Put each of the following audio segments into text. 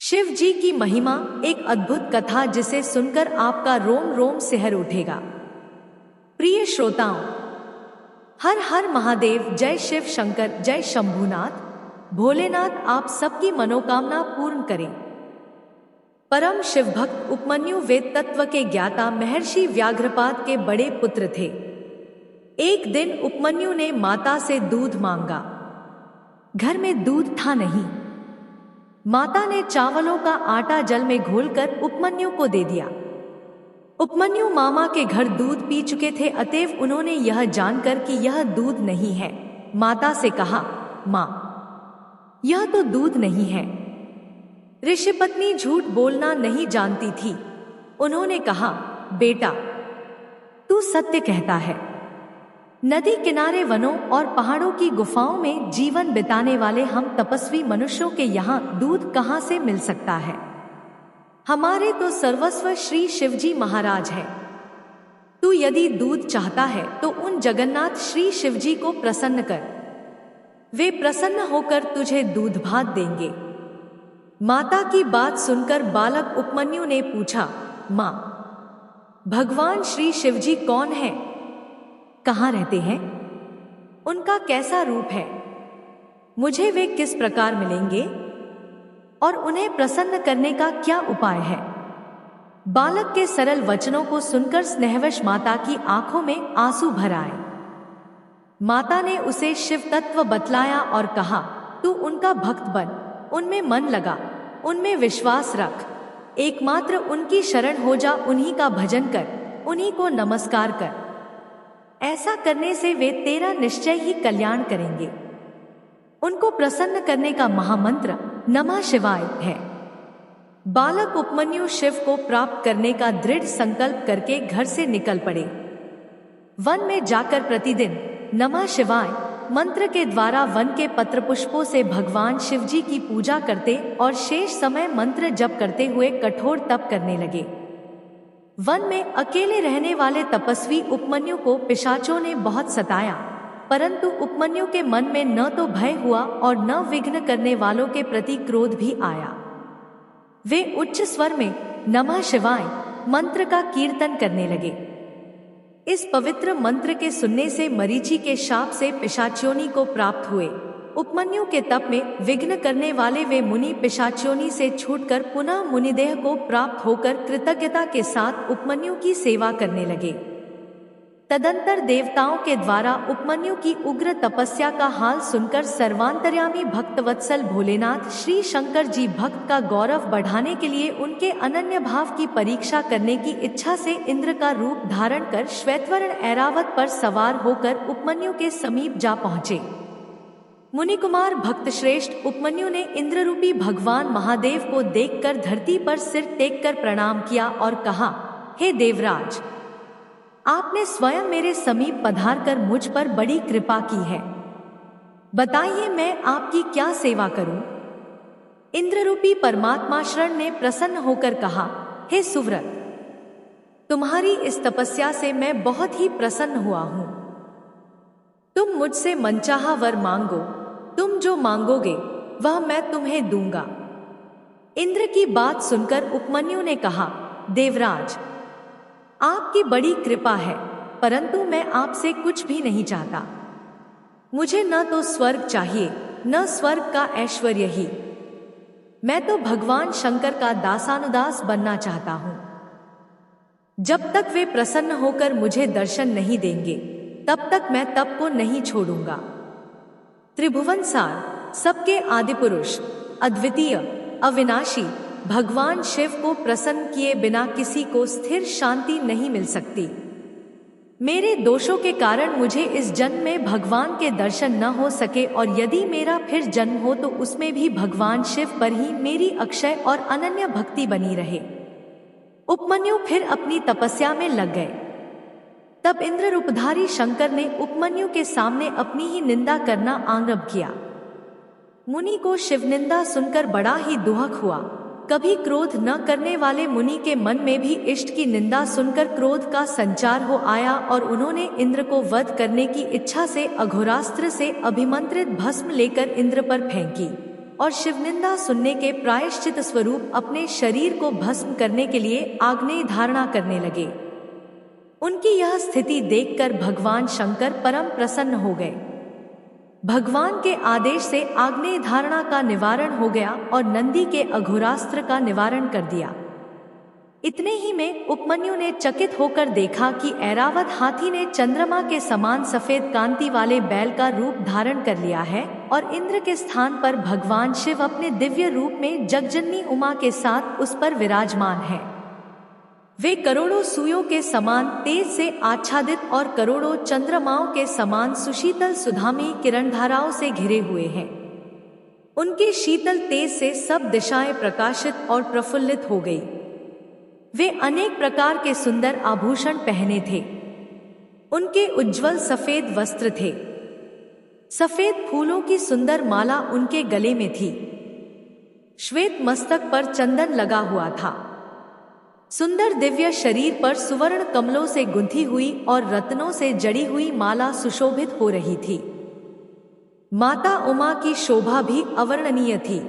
शिव जी की महिमा एक अद्भुत कथा जिसे सुनकर आपका रोम रोम सिहर उठेगा। प्रिय श्रोताओं, हर हर महादेव, जय शिव शंकर, जय शंभुनाथ भोलेनाथ आप सबकी मनोकामना पूर्ण करें। परम शिव भक्त उपमन्यु वेद तत्व के ज्ञाता महर्षि व्याघ्रपाद के बड़े पुत्र थे। एक दिन उपमन्यु ने माता से दूध मांगा। घर में दूध था नहीं। माता ने चावलों का आटा जल में घोलकर उपमन्यु को दे दिया। उपमन्यु मामा के घर दूध पी चुके थे, अतएव उन्होंने यह जानकर कि यह दूध नहीं है, माता से कहा, माँ, यह तो दूध नहीं है। ऋषिपत्नी झूठ बोलना नहीं जानती थी। उन्होंने कहा, बेटा, तू सत्य कहता है। नदी किनारे, वनों और पहाड़ों की गुफाओं में जीवन बिताने वाले हम तपस्वी मनुष्यों के यहाँ दूध कहाँ से मिल सकता है? हमारे तो सर्वस्व श्री शिवजी महाराज है। तू यदि दूध चाहता है तो उन जगन्नाथ श्री शिवजी को प्रसन्न कर, वे प्रसन्न होकर तुझे दूध भात देंगे। माता की बात सुनकर बालक उपमन्यु ने पूछा, माँ, भगवान श्री शिवजी कौन है? कहाँ रहते हैं? उनका कैसा रूप है? मुझे वे किस प्रकार मिलेंगे और उन्हें प्रसन्न करने का क्या उपाय है? बालक के सरल वचनों को सुनकर स्नेहवश माता की आंखों में आंसू भर आए। माता ने उसे शिव तत्व बतलाया और कहा, तू उनका भक्त बन, उनमें मन लगा, उनमें विश्वास रख, एकमात्र उनकी शरण हो जा, उन्हीं का भजन कर, उन्हीं को नमस्कार कर। ऐसा करने से वे तेरा निश्चय ही कल्याण करेंगे। उनको प्रसन्न करने का महामंत्र नमः शिवाय है। बालक उपमन्यु शिव को प्राप्त करने का दृढ़ संकल्प करके घर से निकल पड़े। वन में जाकर प्रतिदिन नमः शिवाय मंत्र के द्वारा वन के पत्र पुष्पों से भगवान शिवजी की पूजा करते और शेष समय मंत्र जप करते हुए कठोर तप करने लगे। वन में अकेले रहने वाले तपस्वी उपमन्यु को पिशाचों ने बहुत सताया, परंतु उपमन्यु के मन में न तो भय हुआ और न विघ्न करने वालों के प्रति क्रोध भी आया। वे उच्च स्वर में नमः शिवाय मंत्र का कीर्तन करने लगे। इस पवित्र मंत्र के सुनने से मरीचि के शाप से पिशाच्योनी को प्राप्त हुए। उपमन्यु के तप में विघ्न करने वाले वे मुनि पिशाच्योनी से छूटकर पुनः मुनिदेह को प्राप्त होकर कृतज्ञता के साथ उपमन्यु की सेवा करने लगे। तदंतर देवताओं के द्वारा उपमन्यु की उग्र तपस्या का हाल सुनकर सर्वांतर्यामी भक्तवत्सल भोलेनाथ श्री शंकर जी भक्त का गौरव बढ़ाने के लिए उनके अनन्य भाव की परीक्षा करने की इच्छा से इंद्र का रूप धारण कर श्वेतवर्ण ऐरावत पर सवार होकर उपमन्यु के समीप जा पहुँचे। मुनिकुमार भक्त श्रेष्ठ उपमन्यु ने इंद्र रूपी भगवान महादेव को देखकर धरती पर सिर टेककर प्रणाम किया और कहा, हे देवराज, आपने स्वयं मेरे समीप पधारकर मुझ पर बड़ी कृपा की है। बताइए मैं आपकी क्या सेवा करूं? इंद्र रूपी परमात्मा शरण ने प्रसन्न होकर कहा, हे सुव्रत, तुम्हारी इस तपस्या से मैं बहुत ही प्रसन्न हुआ हूं। तुम मुझसे मनचाहा वर मांगो, तुम जो मांगोगे वह मैं तुम्हें दूंगा। इंद्र की बात सुनकर उपमन्यु ने कहा, देवराज, आपकी बड़ी कृपा है, परंतु मैं आपसे कुछ भी नहीं चाहता। मुझे न तो स्वर्ग चाहिए न स्वर्ग का ऐश्वर्य ही। मैं तो भगवान शंकर का दासानुदास बनना चाहता हूं। जब तक वे प्रसन्न होकर मुझे दर्शन नहीं देंगे तब तक मैं तप को नहीं छोड़ूंगा। त्रिभुवन सार, सबके आदि पुरुष, अद्वितीय, अविनाशी भगवान शिव को प्रसन्न किए बिना किसी को स्थिर शांति नहीं मिल सकती। मेरे दोषों के कारण मुझे इस जन्म में भगवान के दर्शन न हो सके और यदि मेरा फिर जन्म हो तो उसमें भी भगवान शिव पर ही मेरी अक्षय और अनन्य भक्ति बनी रहे। उपमन्यु फिर अपनी तपस्या में लग गए। तब इंद्र रूपधारी शंकर ने उपमन्यु के सामने अपनी ही निंदा करना आरंभ किया। मुनि को शिव निंदा सुनकर बड़ा ही दुहक हुआ। कभी क्रोध न करने वाले मुनि के मन में भी इष्ट की निंदा सुनकर क्रोध का संचार हो आया और उन्होंने इंद्र को वध करने की इच्छा से अघोरास्त्र से अभिमंत्रित भस्म लेकर इंद्र पर फेंकी। और शिवनिंदा सुनने के प्रायश्चित स्वरूप अपने शरीर को भस्म करने के लिए आग्नेय धारणा करने लगे। उनकी यह स्थिति देखकर भगवान शंकर परम प्रसन्न हो गए। भगवान के आदेश से आग्नेय धारणा का निवारण हो गया और नंदी के अघोरास्त्र का निवारण कर दिया। इतने ही में उपमन्यु ने चकित होकर देखा कि ऐरावत हाथी ने चंद्रमा के समान सफेद कांति वाले बैल का रूप धारण कर लिया है और इंद्र के स्थान पर भगवान शिव अपने दिव्य रूप में जगजननी उमा के साथ उस पर विराजमान है। वे करोड़ों सूर्यों के समान तेज से आच्छादित और करोड़ों चंद्रमाओं के समान सुशीतल सुधामयी किरणधाराओं से घिरे हुए हैं। उनके शीतल तेज से सब दिशाएं प्रकाशित और प्रफुल्लित हो गई। वे अनेक प्रकार के सुंदर आभूषण पहने थे। उनके उज्ज्वल सफेद वस्त्र थे। सफेद फूलों की सुंदर माला उनके गले में थी। श्वेत मस्तक पर चंदन लगा हुआ था। सुंदर दिव्य शरीर पर सुवर्ण कमलों से गुंथी हुई और रत्नों से जड़ी हुई माला सुशोभित हो रही थी। माता उमा की शोभा भी अवर्णनीय थी।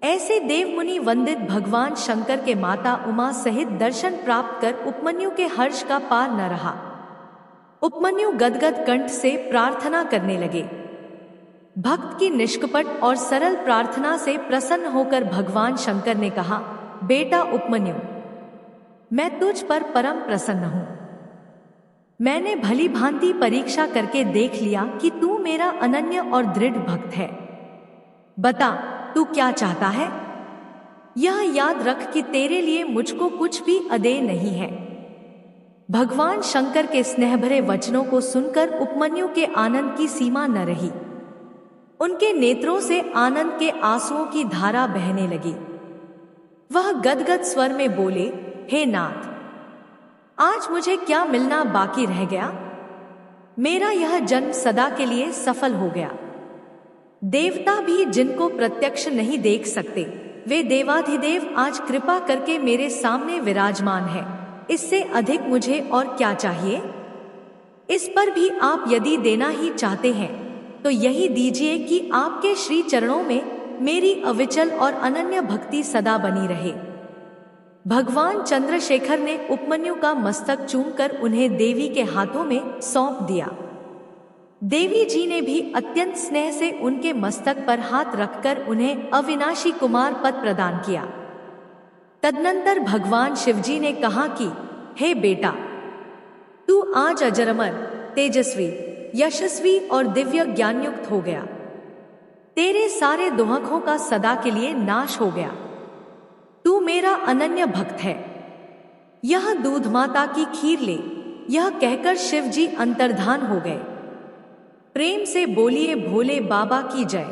ऐसे देवमुनि वंदित भगवान शंकर के माता उमा सहित दर्शन प्राप्त कर उपमन्यु के हर्ष का पार न रहा। उपमन्यु गदगद कंठ से प्रार्थना करने लगे। भक्त की निष्कपट और सरल प्रार्थना से प्रसन्न होकर भगवान शंकर ने कहा, बेटा उपमन्यु, मैं तुझ पर परम प्रसन्न हूं। मैंने भली भांति परीक्षा करके देख लिया कि तू मेरा अनन्य और दृढ़ भक्त है। बता, तू क्या चाहता है? यह याद रख कि तेरे लिए मुझको कुछ भी अदेय नहीं है। भगवान शंकर के स्नेहभरे वचनों को सुनकर उपमन्यु के आनंद की सीमा न रही। उनके नेत्रों से आनंद के आंसुओं की धारा बहने लगी। वह गदगद स्वर में बोले, हे नाथ, आज मुझे क्या मिलना बाकी रह गया? मेरा यह जन्म सदा के लिए सफल हो गया। देवता भी जिनको प्रत्यक्ष नहीं देख सकते, वे देवाधिदेव आज कृपा करके मेरे सामने विराजमान है। इससे अधिक मुझे और क्या चाहिए? इस पर भी आप यदि देना ही चाहते हैं तो यही दीजिए कि आपके श्री चरणों में मेरी अविचल और अनन्य भक्ति सदा बनी रहे। भगवान चंद्रशेखर ने उपमन्यु का मस्तक चूमकर उन्हें देवी के हाथों में सौंप दिया। देवी जी ने भी अत्यंत स्नेह से उनके मस्तक पर हाथ रखकर उन्हें अविनाशी कुमार पद प्रदान किया। तदनंतर भगवान शिवजी ने कहा कि हे बेटा, तू आज अजरमर, तेजस्वी, यशस्वी और दिव्य ज्ञानयुक्त हो गया। तेरे सारे दुहकों का सदा के लिए नाश हो गया। तू मेरा अनन्य भक्त है। यह दूध माता की खीर ले। यह कहकर शिवजी अंतर्धान हो गए। प्रेम से बोलिए भोले बाबा की जय।